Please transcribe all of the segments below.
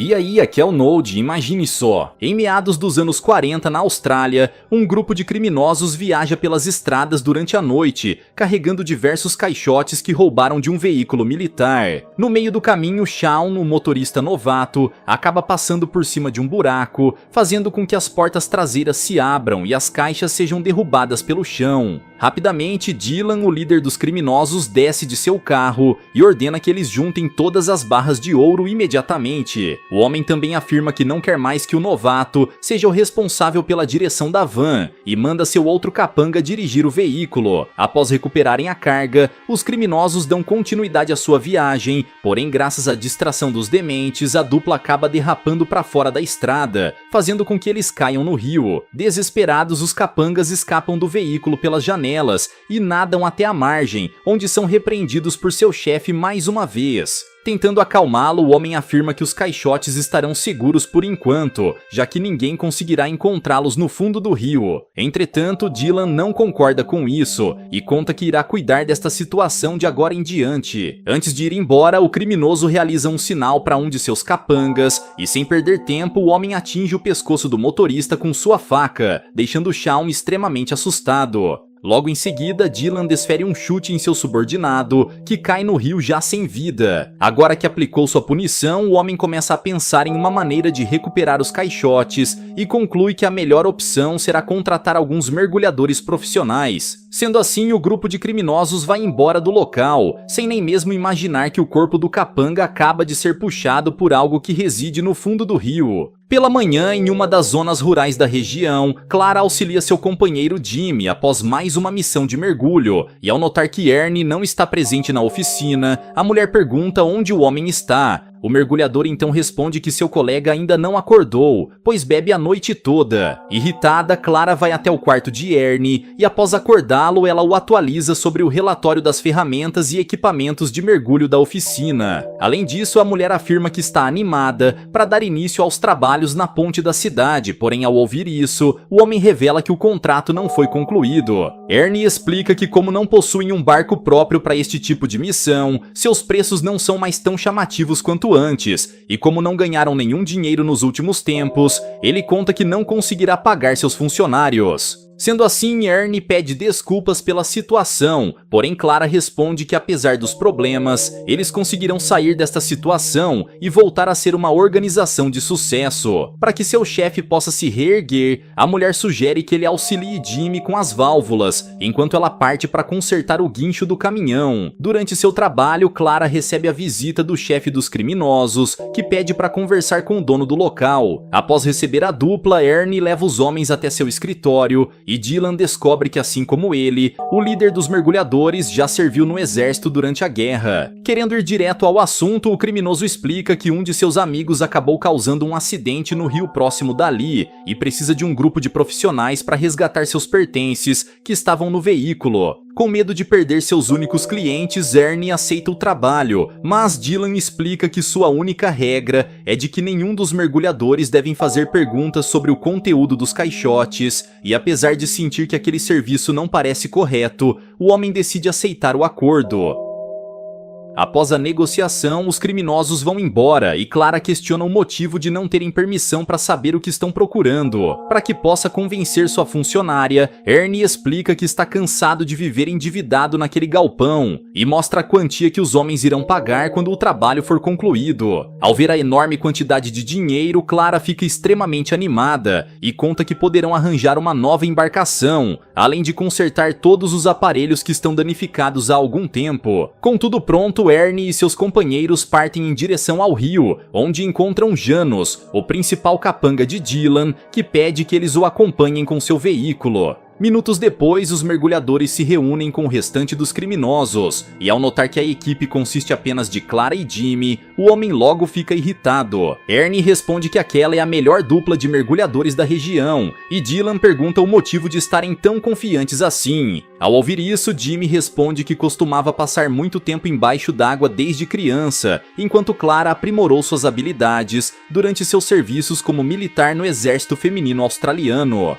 E aí, aqui é o Node, imagine só. Em meados dos anos 40 na Austrália, um grupo de criminosos viaja pelas estradas durante a noite, carregando diversos caixotes que roubaram de um veículo militar. No meio do caminho, Shaun, o motorista novato, acaba passando por cima de um buraco, fazendo com que as portas traseiras se abram e as caixas sejam derrubadas pelo chão. Rapidamente, Dylan, o líder dos criminosos, desce de seu carro e ordena que eles juntem todas as barras de ouro imediatamente. O homem também afirma que não quer mais que o novato seja o responsável pela direção da van e manda seu outro capanga dirigir o veículo. Após recuperarem a carga, os criminosos dão continuidade à sua viagem, porém graças à distração dos dementes, a dupla acaba derrapando para fora da estrada, fazendo com que eles caiam no rio. Desesperados, os capangas escapam do veículo pelas janelas e nadam até a margem, onde são repreendidos por seu chefe mais uma vez. Tentando acalmá-lo, o homem afirma que os caixotes estarão seguros por enquanto, já que ninguém conseguirá encontrá-los no fundo do rio. Entretanto, Dylan não concorda com isso e conta que irá cuidar desta situação de agora em diante. Antes de ir embora, o criminoso realiza um sinal para um de seus capangas e, sem perder tempo, o homem atinge o pescoço do motorista com sua faca, deixando Shaun extremamente assustado. Logo em seguida, Dylan desfere um chute em seu subordinado, que cai no rio já sem vida. Agora que aplicou sua punição, o homem começa a pensar em uma maneira de recuperar os caixotes e conclui que a melhor opção será contratar alguns mergulhadores profissionais. Sendo assim, o grupo de criminosos vai embora do local, sem nem mesmo imaginar que o corpo do capanga acaba de ser puxado por algo que reside no fundo do rio. Pela manhã, em uma das zonas rurais da região, Clara auxilia seu companheiro Jimmy após mais uma missão de mergulho, e ao notar que Ernie não está presente na oficina, a mulher pergunta onde o homem está. O mergulhador então responde que seu colega ainda não acordou, pois bebe a noite toda. Irritada, Clara vai até o quarto de Ernie e após acordá-lo, ela o atualiza sobre o relatório das ferramentas e equipamentos de mergulho da oficina. Além disso, a mulher afirma que está animada para dar início aos trabalhos na ponte da cidade, porém ao ouvir isso, o homem revela que o contrato não foi concluído. Ernie explica que como não possuem um barco próprio para este tipo de missão, seus preços não são mais tão chamativos quanto antes, e como não ganharam nenhum dinheiro nos últimos tempos, ele conta que não conseguirá pagar seus funcionários. Sendo assim, Ernie pede desculpas pela situação, porém Clara responde que apesar dos problemas, eles conseguirão sair desta situação e voltar a ser uma organização de sucesso. Para que seu chefe possa se reerguer, a mulher sugere que ele auxilie Jimmy com as válvulas, enquanto ela parte para consertar o guincho do caminhão. Durante seu trabalho, Clara recebe a visita do chefe dos criminosos, que pede para conversar com o dono do local. Após receber a dupla, Ernie leva os homens até seu escritório, e Dylan descobre que, assim como ele, o líder dos mergulhadores já serviu no exército durante a guerra. Querendo ir direto ao assunto, o criminoso explica que um de seus amigos acabou causando um acidente no rio próximo dali e precisa de um grupo de profissionais para resgatar seus pertences que estavam no veículo. Com medo de perder seus únicos clientes, Ernie aceita o trabalho, mas Dylan explica que sua única regra é de que nenhum dos mergulhadores devem fazer perguntas sobre o conteúdo dos caixotes, e apesar de sentir que aquele serviço não parece correto, o homem decide aceitar o acordo. Após a negociação, os criminosos vão embora e Clara questiona o motivo de não terem permissão para saber o que estão procurando. Para que possa convencer sua funcionária, Ernie explica que está cansado de viver endividado naquele galpão e mostra a quantia que os homens irão pagar quando o trabalho for concluído. Ao ver a enorme quantidade de dinheiro, Clara fica extremamente animada e conta que poderão arranjar uma nova embarcação, além de consertar todos os aparelhos que estão danificados há algum tempo. Com tudo pronto, Ernie e seus companheiros partem em direção ao rio, onde encontram Janos, o principal capanga de Dylan, que pede que eles o acompanhem com seu veículo. Minutos depois, os mergulhadores se reúnem com o restante dos criminosos, e ao notar que a equipe consiste apenas de Clara e Jimmy, o homem logo fica irritado. Ernie responde que aquela é a melhor dupla de mergulhadores da região, e Dylan pergunta o motivo de estarem tão confiantes assim. Ao ouvir isso, Jimmy responde que costumava passar muito tempo embaixo d'água desde criança, enquanto Clara aprimorou suas habilidades durante seus serviços como militar no exército feminino australiano.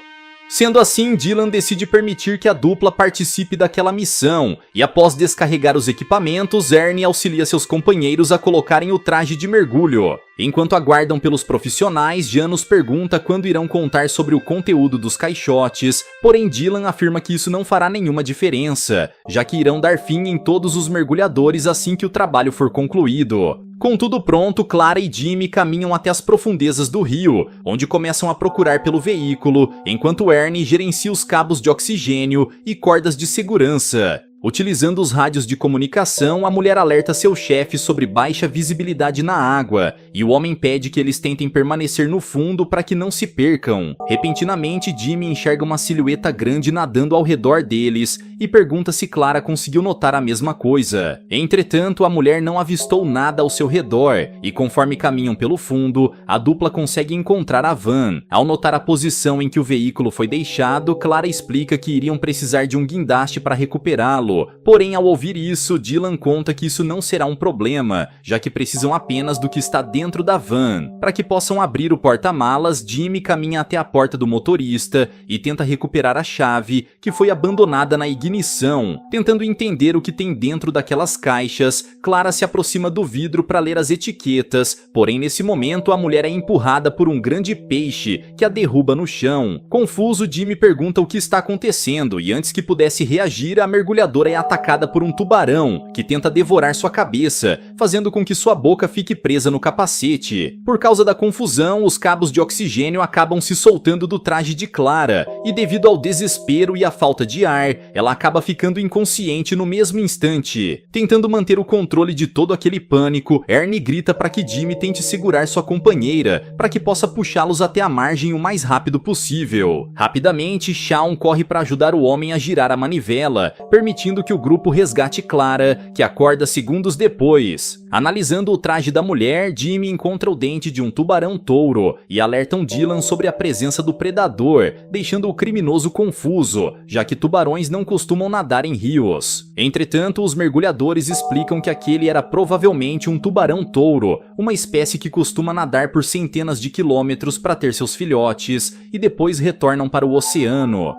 Sendo assim, Dylan decide permitir que a dupla participe daquela missão, e após descarregar os equipamentos, Ernie auxilia seus companheiros a colocarem o traje de mergulho. Enquanto aguardam pelos profissionais, Janus pergunta quando irão contar sobre o conteúdo dos caixotes, porém Dylan afirma que isso não fará nenhuma diferença, já que irão dar fim em todos os mergulhadores assim que o trabalho for concluído. Com tudo pronto, Clara e Jimmy caminham até as profundezas do rio, onde começam a procurar pelo veículo, enquanto Ernie gerencia os cabos de oxigênio e cordas de segurança. Utilizando os rádios de comunicação, a mulher alerta seu chefe sobre baixa visibilidade na água, e o homem pede que eles tentem permanecer no fundo para que não se percam. Repentinamente, Jimmy enxerga uma silhueta grande nadando ao redor deles e pergunta se Clara conseguiu notar a mesma coisa. Entretanto, a mulher não avistou nada ao seu redor, e conforme caminham pelo fundo, a dupla consegue encontrar a van. Ao notar a posição em que o veículo foi deixado, Clara explica que iriam precisar de um guindaste para recuperá-lo. Porém, ao ouvir isso, Dylan conta que isso não será um problema, já que precisam apenas do que está dentro da van. Para que possam abrir o porta-malas, Jimmy caminha até a porta do motorista e tenta recuperar a chave, que foi abandonada na ignição. Tentando entender o que tem dentro daquelas caixas, Clara se aproxima do vidro para ler as etiquetas, porém nesse momento a mulher é empurrada por um grande peixe que a derruba no chão. Confuso, Jimmy pergunta o que está acontecendo e antes que pudesse reagir, a mergulhadora é atacada por um tubarão, que tenta devorar sua cabeça, fazendo com que sua boca fique presa no capacete. Por causa da confusão, os cabos de oxigênio acabam se soltando do traje de Clara, e devido ao desespero e à falta de ar, ela acaba ficando inconsciente no mesmo instante. Tentando manter o controle de todo aquele pânico, Ernie grita para que Jimmy tente segurar sua companheira, para que possa puxá-los até a margem o mais rápido possível. Rapidamente, Shaun corre para ajudar o homem a girar a manivela, permitindo que o grupo resgate Clara, que acorda segundos depois. Analisando o traje da mulher, Jimmy encontra o dente de um tubarão-touro e alertam Dylan sobre a presença do predador, deixando o criminoso confuso, já que tubarões não costumam nadar em rios. Entretanto, os mergulhadores explicam que aquele era provavelmente um tubarão-touro, uma espécie que costuma nadar por centenas de quilômetros para ter seus filhotes e depois retornam para o oceano.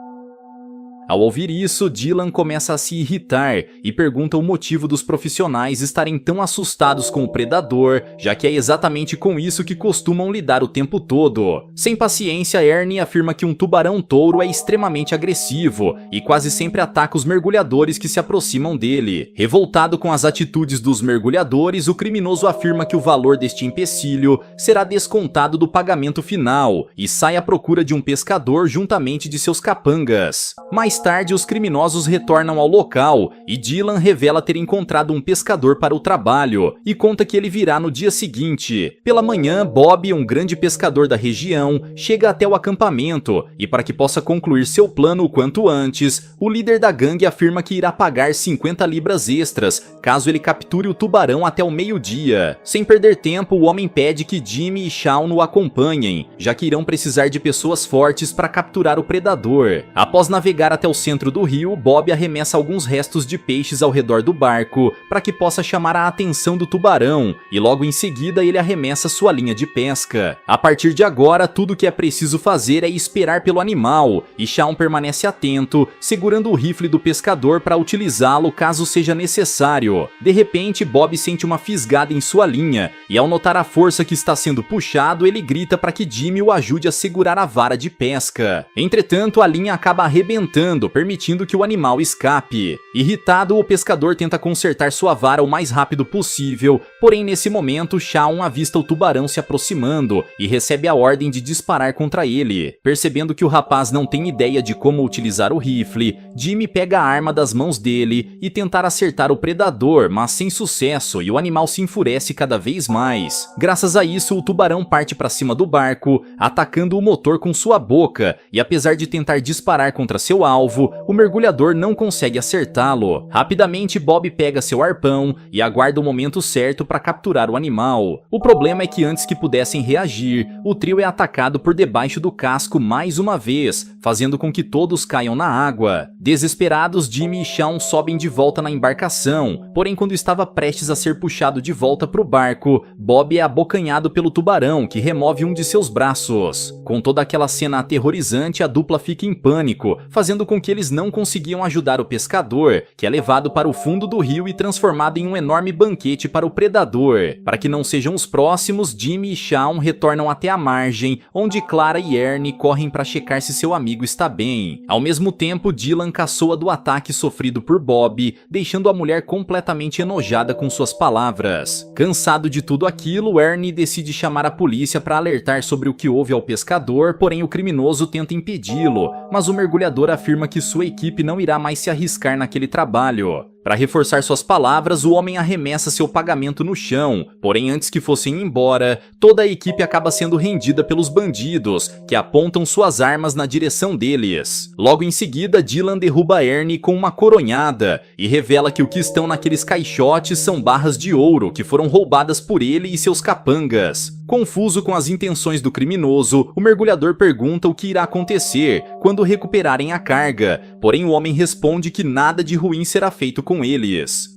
Ao ouvir isso, Dylan começa a se irritar e pergunta o motivo dos profissionais estarem tão assustados com o predador, já que é exatamente com isso que costumam lidar o tempo todo. Sem paciência, Ernie afirma que um tubarão-touro é extremamente agressivo e quase sempre ataca os mergulhadores que se aproximam dele. Revoltado com as atitudes dos mergulhadores, o criminoso afirma que o valor deste empecilho será descontado do pagamento final e sai à procura de um pescador juntamente de seus capangas. Mais tarde, os criminosos retornam ao local e Dylan revela ter encontrado um pescador para o trabalho e conta que ele virá no dia seguinte. Pela manhã, Bob, um grande pescador da região, chega até o acampamento e para que possa concluir seu plano o quanto antes, o líder da gangue afirma que irá pagar 50 libras extras caso ele capture o tubarão até o meio-dia. Sem perder tempo, o homem pede que Jimmy e Shaun o acompanhem, já que irão precisar de pessoas fortes para capturar o predador. Após navegar até o centro do rio, Bob arremessa alguns restos de peixes ao redor do barco para que possa chamar a atenção do tubarão e logo em seguida ele arremessa sua linha de pesca. A partir de agora, tudo o que é preciso fazer é esperar pelo animal e Shaun permanece atento, segurando o rifle do pescador para utilizá-lo caso seja necessário. De repente, Bob sente uma fisgada em sua linha e ao notar a força que está sendo puxado, ele grita para que Jimmy o ajude a segurar a vara de pesca. Entretanto, a linha acaba arrebentando, permitindo que o animal escape. Irritado, o pescador tenta consertar sua vara o mais rápido possível, porém nesse momento Shaun avista o tubarão se aproximando e recebe a ordem de disparar contra ele. Percebendo que o rapaz não tem ideia de como utilizar o rifle, Jimmy pega a arma das mãos dele e tentar acertar o predador, mas sem sucesso, e o animal se enfurece cada vez mais. Graças a isso, o tubarão parte para cima do barco, atacando o motor com sua boca, e apesar de tentar disparar contra seu alvo, alvo, o mergulhador não consegue acertá-lo. Rapidamente, Bob pega seu arpão e aguarda o momento certo para capturar o animal. O problema é que antes que pudessem reagir, o trio é atacado por debaixo do casco mais uma vez, fazendo com que todos caiam na água. Desesperados, Jimmy e Shaun sobem de volta na embarcação, porém quando estava prestes a ser puxado de volta para o barco, Bob é abocanhado pelo tubarão, que remove um de seus braços. Com toda aquela cena aterrorizante, a dupla fica em pânico, fazendo com que eles não conseguiam ajudar o pescador, que é levado para o fundo do rio e transformado em um enorme banquete para o predador. Para que não sejam os próximos, Jimmy e Shaun retornam até a margem, onde Clara e Ernie correm para checar se seu amigo está bem. Ao mesmo tempo, Dylan caçoa do ataque sofrido por Bob, deixando a mulher completamente enojada com suas palavras. Cansado de tudo aquilo, Ernie decide chamar a polícia para alertar sobre o que houve ao pescador, porém o criminoso tenta impedi-lo, mas o mergulhador afirma que sua equipe não irá mais se arriscar naquele trabalho. Para reforçar suas palavras, o homem arremessa seu pagamento no chão, porém antes que fossem embora, toda a equipe acaba sendo rendida pelos bandidos, que apontam suas armas na direção deles. Logo em seguida, Dylan derruba Ernie com uma coronhada e revela que o que estão naqueles caixotes são barras de ouro que foram roubadas por ele e seus capangas. Confuso com as intenções do criminoso, o mergulhador pergunta o que irá acontecer quando recuperarem a carga, porém o homem responde que nada de ruim será feito com eles.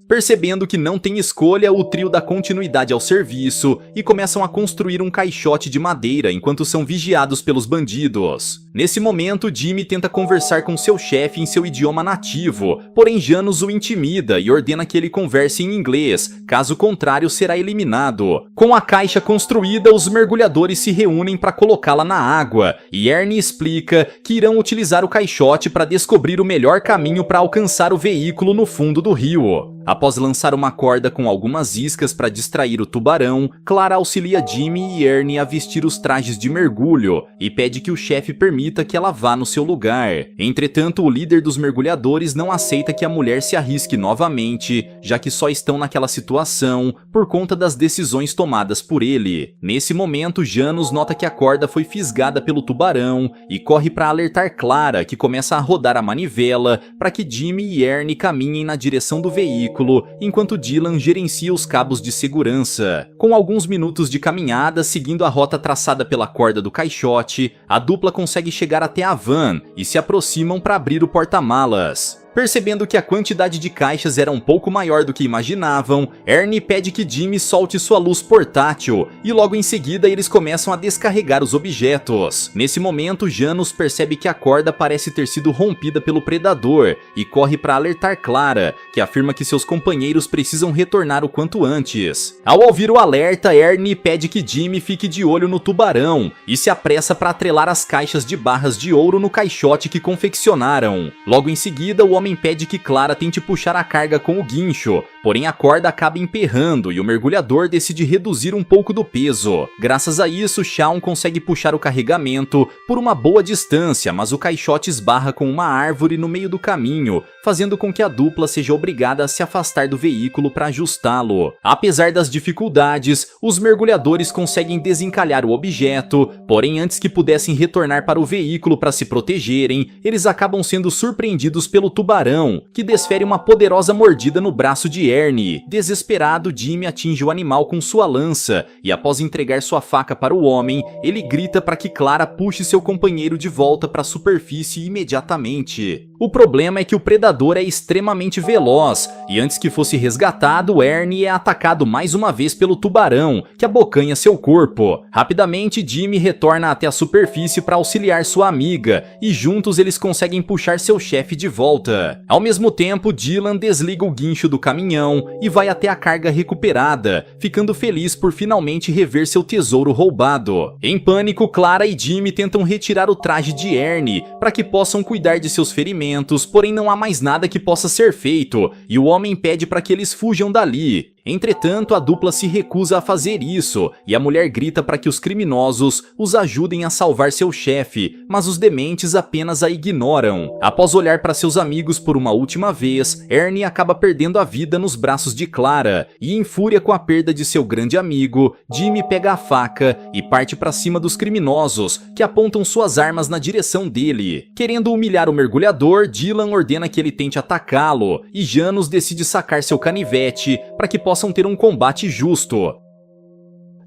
Percebendo que não tem escolha, o trio dá continuidade ao serviço e começam a construir um caixote de madeira enquanto são vigiados pelos bandidos. Nesse momento, Jimmy tenta conversar com seu chefe em seu idioma nativo, porém Janus o intimida e ordena que ele converse em inglês, caso contrário será eliminado. Com a caixa construída, os mergulhadores se reúnem para colocá-la na água, e Ernie explica que irão utilizar o caixote para descobrir o melhor caminho para alcançar o veículo no fundo do rio. Após lançar uma corda com algumas iscas para distrair o tubarão, Clara auxilia Jimmy e Ernie a vestir os trajes de mergulho e pede que o chefe permita que ela vá no seu lugar. Entretanto, o líder dos mergulhadores não aceita que a mulher se arrisque novamente, já que só estão naquela situação por conta das decisões tomadas por ele. Nesse momento, Janus nota que a corda foi fisgada pelo tubarão e corre para alertar Clara, que começa a rodar a manivela para que Jimmy e Ernie caminhem na direção do veículo, enquanto Dylan gerencia os cabos de segurança. Com alguns minutos de caminhada, seguindo a rota traçada pela corda do caixote, a dupla consegue chegar até a van e se aproximam para abrir o porta-malas. Percebendo que a quantidade de caixas era um pouco maior do que imaginavam, Ernie pede que Jimmy solte sua luz portátil e logo em seguida eles começam a descarregar os objetos. Nesse momento, Janus percebe que a corda parece ter sido rompida pelo predador e corre para alertar Clara, que afirma que seus companheiros precisam retornar o quanto antes. Ao ouvir o alerta, Ernie pede que Jimmy fique de olho no tubarão e se apressa para atrelar as caixas de barras de ouro no caixote que confeccionaram. Logo em seguida, o homem pede que Clara tente puxar a carga com o guincho, porém a corda acaba emperrando e o mergulhador decide reduzir um pouco do peso. Graças a isso, Shaun consegue puxar o carregamento por uma boa distância, mas o caixote esbarra com uma árvore no meio do caminho, fazendo com que a dupla seja obrigada a se afastar do veículo para ajustá-lo. Apesar das dificuldades, os mergulhadores conseguem desencalhar o objeto, porém antes que pudessem retornar para o veículo para se protegerem, eles acabam sendo surpreendidos pelo tubarão, que desfere uma poderosa mordida no braço de Ernie. Desesperado, Jimmy atinge o animal com sua lança e após entregar sua faca para o homem, ele grita para que Clara puxe seu companheiro de volta para a superfície imediatamente. O problema é que o predador é extremamente veloz e antes que fosse resgatado, Ernie é atacado mais uma vez pelo tubarão, que abocanha seu corpo. Rapidamente, Jimmy retorna até a superfície para auxiliar sua amiga e juntos eles conseguem puxar seu chefe de volta. Ao mesmo tempo, Dylan desliga o guincho do caminhão e vai até a carga recuperada, ficando feliz por finalmente rever seu tesouro roubado. Em pânico, Clara e Jimmy tentam retirar o traje de Ernie para que possam cuidar de seus ferimentos, porém não há mais nada que possa ser feito e o homem pede para que eles fujam dali. Entretanto, a dupla se recusa a fazer isso, e a mulher grita para que os criminosos os ajudem a salvar seu chefe, mas os dementes apenas a ignoram. Após olhar para seus amigos por uma última vez, Ernie acaba perdendo a vida nos braços de Clara, e em fúria com a perda de seu grande amigo, Jimmy pega a faca e parte para cima dos criminosos, que apontam suas armas na direção dele. Querendo humilhar o mergulhador, Dylan ordena que ele tente atacá-lo, e Janos decide sacar seu canivete para que possam ter um combate justo.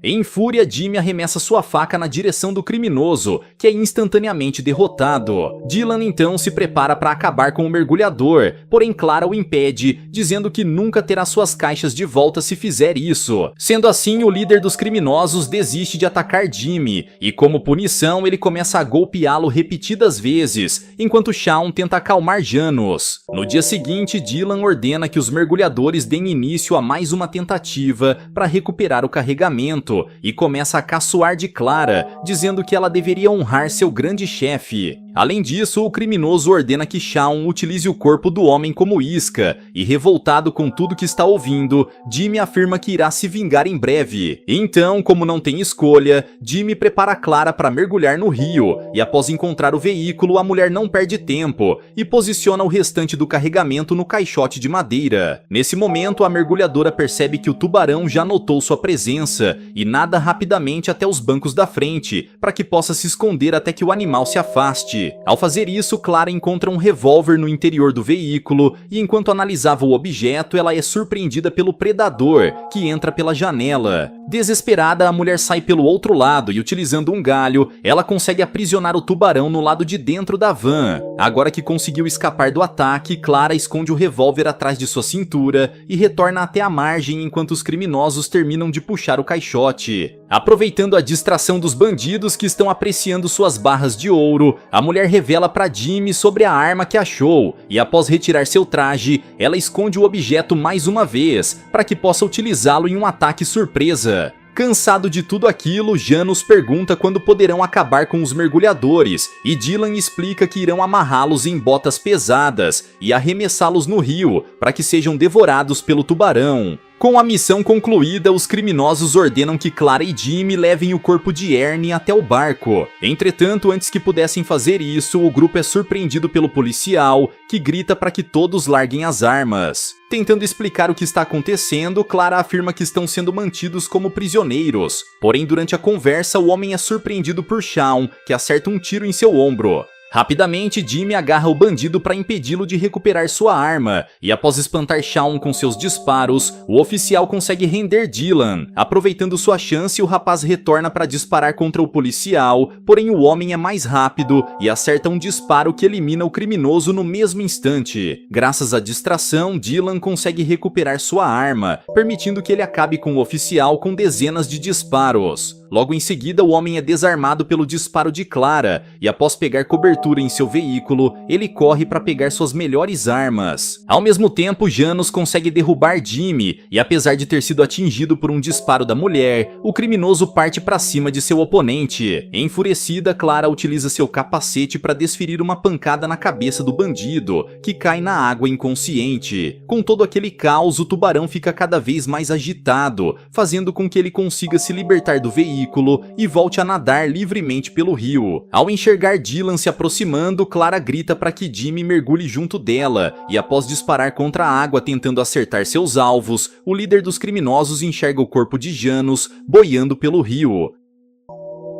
Em fúria, Jimmy arremessa sua faca na direção do criminoso, que é instantaneamente derrotado. Dylan então se prepara para acabar com o mergulhador, porém Clara o impede, dizendo que nunca terá suas caixas de volta se fizer isso. Sendo assim, o líder dos criminosos desiste de atacar Jimmy, e como punição ele começa a golpeá-lo repetidas vezes, enquanto Shaun tenta acalmar Janos. No dia seguinte, Dylan ordena que os mergulhadores deem início a mais uma tentativa para recuperar o carregamento, e começa a caçoar de Clara, dizendo que ela deveria honrar seu grande chefe. Além disso, o criminoso ordena que Shaun utilize o corpo do homem como isca, e revoltado com tudo que está ouvindo, Jimmy afirma que irá se vingar em breve. Então, como não tem escolha, Jimmy prepara Clara para mergulhar no rio, e após encontrar o veículo, a mulher não perde tempo, e posiciona o restante do carregamento no caixote de madeira. Nesse momento, a mergulhadora percebe que o tubarão já notou sua presença, e nada rapidamente até os bancos da frente, para que possa se esconder até que o animal se afaste. Ao fazer isso, Clara encontra um revólver no interior do veículo, e enquanto analisava o objeto, ela é surpreendida pelo predador, que entra pela janela. Desesperada, a mulher sai pelo outro lado e, utilizando um galho, ela consegue aprisionar o tubarão no lado de dentro da van. Agora que conseguiu escapar do ataque, Clara esconde o revólver atrás de sua cintura e retorna até a margem enquanto os criminosos terminam de puxar o caixote. Aproveitando a distração dos bandidos que estão apreciando suas barras de ouro, a mulher revela para Jimmy sobre a arma que achou, e após retirar seu traje, ela esconde o objeto mais uma vez, para que possa utilizá-lo em um ataque surpresa. Cansado de tudo aquilo, Janos pergunta quando poderão acabar com os mergulhadores, e Dylan explica que irão amarrá-los em botas pesadas e arremessá-los no rio, para que sejam devorados pelo tubarão. Com a missão concluída, os criminosos ordenam que Clara e Jimmy levem o corpo de Ernie até o barco. Entretanto, antes que pudessem fazer isso, o grupo é surpreendido pelo policial, que grita para que todos larguem as armas. Tentando explicar o que está acontecendo, Clara afirma que estão sendo mantidos como prisioneiros. Porém, durante a conversa, o homem é surpreendido por Shaun, que acerta um tiro em seu ombro. Rapidamente, Jimmy agarra o bandido para impedi-lo de recuperar sua arma, e após espantar Shaun com seus disparos, o oficial consegue render Dylan. Aproveitando sua chance, o rapaz retorna para disparar contra o policial, porém o homem é mais rápido e acerta um disparo que elimina o criminoso no mesmo instante. Graças à distração, Dylan consegue recuperar sua arma, permitindo que ele acabe com o oficial com dezenas de disparos. Logo em seguida, o homem é desarmado pelo disparo de Clara, e após pegar cobertura em seu veículo, ele corre para pegar suas melhores armas. Ao mesmo tempo, Janos consegue derrubar Jimmy, e apesar de ter sido atingido por um disparo da mulher, o criminoso parte para cima de seu oponente. Enfurecida, Clara utiliza seu capacete para desferir uma pancada na cabeça do bandido, que cai na água inconsciente. Com todo aquele caos, o tubarão fica cada vez mais agitado, fazendo com que ele consiga se libertar do veículo e volte a nadar livremente pelo rio. Ao enxergar Dylan se aproximando, Clara grita para que Jimmy mergulhe junto dela, e após disparar contra a água tentando acertar seus alvos, o líder dos criminosos enxerga o corpo de Janos boiando pelo rio.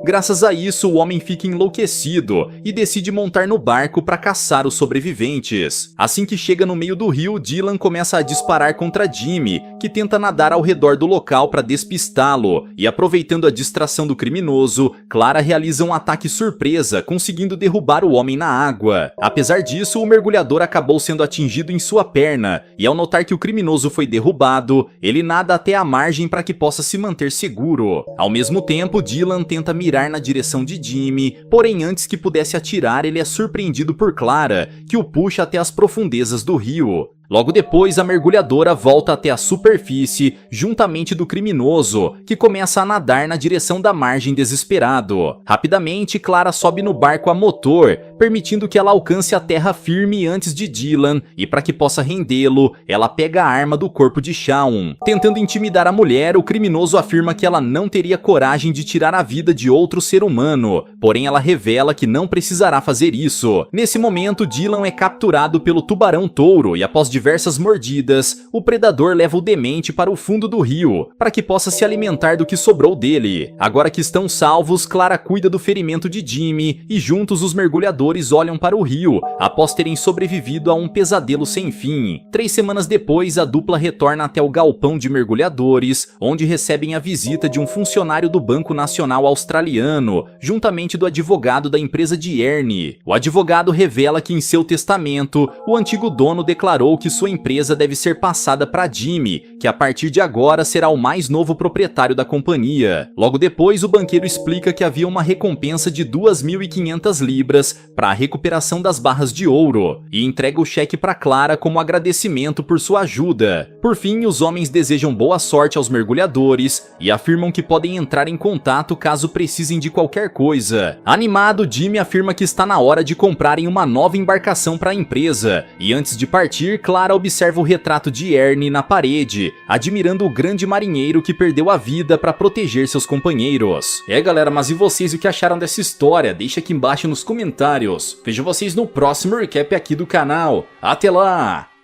Graças a isso, o homem fica enlouquecido e decide montar no barco para caçar os sobreviventes. Assim que chega no meio do rio, Dylan começa a disparar contra Jimmy, que tenta nadar ao redor do local para despistá-lo, e aproveitando a distração do criminoso, Clara realiza um ataque surpresa, conseguindo derrubar o homem na água. Apesar disso, o mergulhador acabou sendo atingido em sua perna, e ao notar que o criminoso foi derrubado, ele nada até a margem para que possa se manter seguro. Ao mesmo tempo, Dylan tenta mirar na direção de Jimmy, porém antes que pudesse atirar, ele é surpreendido por Clara, que o puxa até as profundezas do rio. Logo depois, a mergulhadora volta até a superfície, juntamente do criminoso, que começa a nadar na direção da margem desesperado. Rapidamente, Clara sobe no barco a motor, permitindo que ela alcance a terra firme antes de Dylan, e para que possa rendê-lo, ela pega a arma do corpo de Shaun. Tentando intimidar a mulher, o criminoso afirma que ela não teria coragem de tirar a vida de outro ser humano, porém ela revela que não precisará fazer isso. Nesse momento, Dylan é capturado pelo tubarão-touro e após diversas mordidas, o predador leva o demente para o fundo do rio, para que possa se alimentar do que sobrou dele. Agora que estão salvos, Clara cuida do ferimento de Jimmy e juntos os mergulhadores olham para o rio, após terem sobrevivido a um pesadelo sem fim. 3 semanas depois, a dupla retorna até o galpão de mergulhadores, onde recebem a visita de um funcionário do Banco Nacional Australiano, juntamente do advogado da empresa de Ernie. O advogado revela que em seu testamento, o antigo dono declarou que sua empresa deve ser passada para Jimmy, que a partir de agora será o mais novo proprietário da companhia. Logo depois, o banqueiro explica que havia uma recompensa de 2.500 libras para a recuperação das barras de ouro e entrega o cheque para Clara como agradecimento por sua ajuda. Por fim, os homens desejam boa sorte aos mergulhadores e afirmam que podem entrar em contato caso precisem de qualquer coisa. Animado, Jimmy afirma que está na hora de comprarem uma nova embarcação para a empresa e antes de partir, Clara observa o retrato de Ernie na parede, admirando o grande marinheiro que perdeu a vida para proteger seus companheiros. Galera, mas e vocês, o que acharam dessa história? Deixa aqui embaixo nos comentários. Vejo vocês no próximo recap aqui do canal. Até lá!